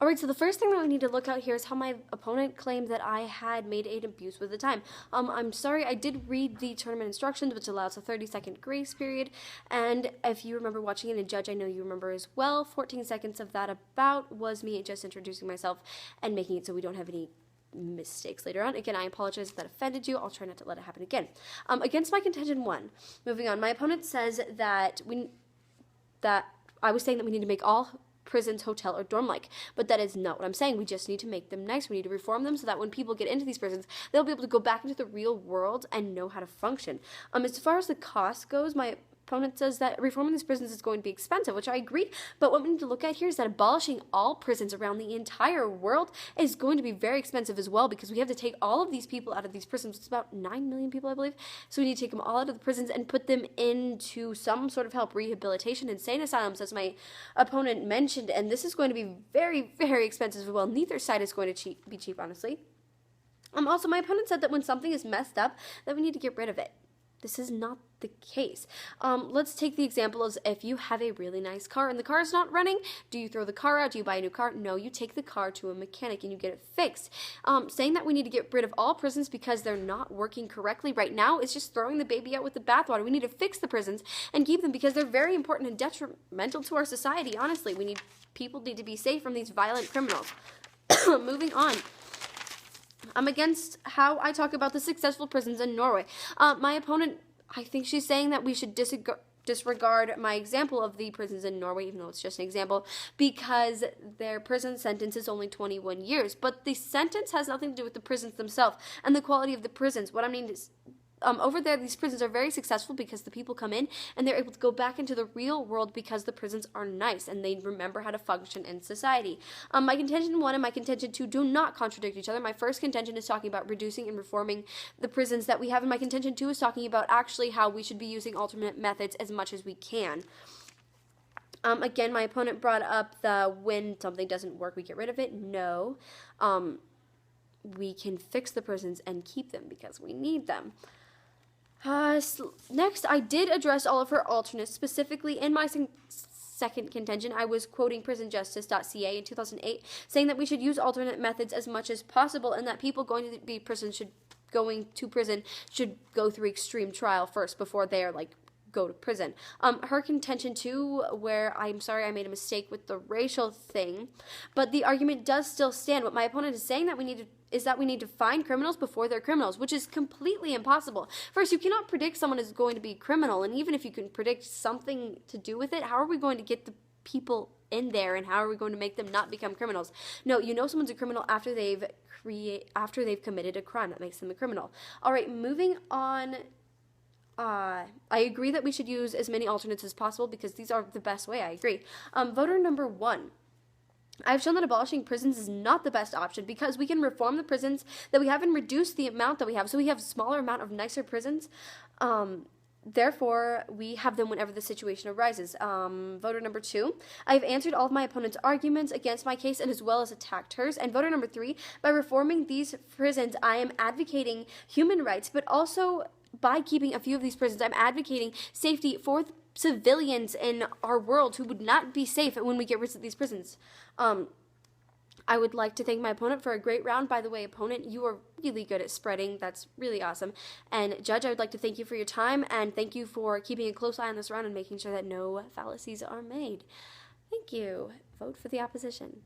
All right, so the first thing that we need to look at here is how my opponent claimed that I had made an abuse with the time. I'm sorry, I did read the tournament instructions, which allows a 30-second grace period. And if you remember watching it, and Judge, I know you remember as well, 14 seconds of that about was me just introducing myself and making it so we don't have any mistakes later on. Again, I apologize if that offended you. I'll try not to let it happen again. Against my contention 1, moving on, my opponent says that I was saying that we need to make all prisons hotel or dorm like, but that is not what I'm saying. We just need to make them nice. We need to reform them so that when people get into these prisons, they'll be able to go back into the real world and know how to function. As far as the cost goes, my opponent says that reforming these prisons is going to be expensive, which I agree, but what we need to look at here is that abolishing all prisons around the entire world is going to be very expensive as well, because we have to take all of these people out of these prisons. It's about 9 million people, I believe, so we need to take them all out of the prisons and put them into some sort of help, rehabilitation, insane asylums, as my opponent mentioned, and this is going to be very, very expensive as well. Neither side is going to be cheap, honestly. Also, my opponent said that when something is messed up, that we need to get rid of it. This is not the case. Let's take the example as if you have a really nice car and the car is not running. Do you throw the car out? Do you buy a new car? No, you take the car to a mechanic and you get it fixed. Saying that we need to get rid of all prisons because they're not working correctly right now is just throwing the baby out with the bathwater. We need to fix the prisons and keep them because they're very important and detrimental to our society. Honestly, people need to be safe from these violent criminals. Moving on. I'm against how I talk about the successful prisons in Norway. My opponent, I think she's saying that we should disregard my example of the prisons in Norway, even though it's just an example, because their prison sentence is only 21 years. But the sentence has nothing to do with the prisons themselves and the quality of the prisons. What I mean is, over there, these prisons are very successful because the people come in and they're able to go back into the real world because the prisons are nice and they remember how to function in society. My contention 1 and my contention 2 do not contradict each other. My first contention is talking about reducing and reforming the prisons that we have, and my contention 2 is talking about actually how we should be using alternate methods as much as we can. Again, my opponent brought up the when something doesn't work, we get rid of it. No. We can fix the prisons and keep them because we need them. Next, I did address all of her alternates. Specifically, in my second contention, I was quoting prisonjustice.ca in 2008, saying that we should use alternate methods as much as possible, and that people going to prison should go through extreme trial first before they're go to prison. Her contention too, where I'm sorry I made a mistake with the racial thing, but the argument does still stand. What my opponent is saying that we need to find criminals before they're criminals, which is completely impossible. First, you cannot predict someone is going to be criminal, and even if you can predict something to do with it, how are we going to get the people in there, and how are we going to make them not become criminals? No, you know someone's a criminal after they've committed a crime that makes them a criminal. All right, moving on. I agree that we should use as many alternates as possible because these are the best way. I agree. Voter number 1. I've shown that abolishing prisons is not the best option because we can reform the prisons that we have and reduce the amount that we have. So we have a smaller amount of nicer prisons. Therefore, we have them whenever the situation arises. Voter number 2, I've answered all of my opponent's arguments against my case and as well as attacked hers. And voter number 3, by reforming these prisons, I am advocating human rights, but also by keeping a few of these prisons, I'm advocating safety for civilians in our world who would not be safe when we get rid of these prisons. I would like to thank my opponent for a great round. By the way, opponent, you are really good at spreading. That's really awesome. And Judge, I would like to thank you for your time and thank you for keeping a close eye on this round and making sure that no fallacies are made. Thank you. Vote for the opposition.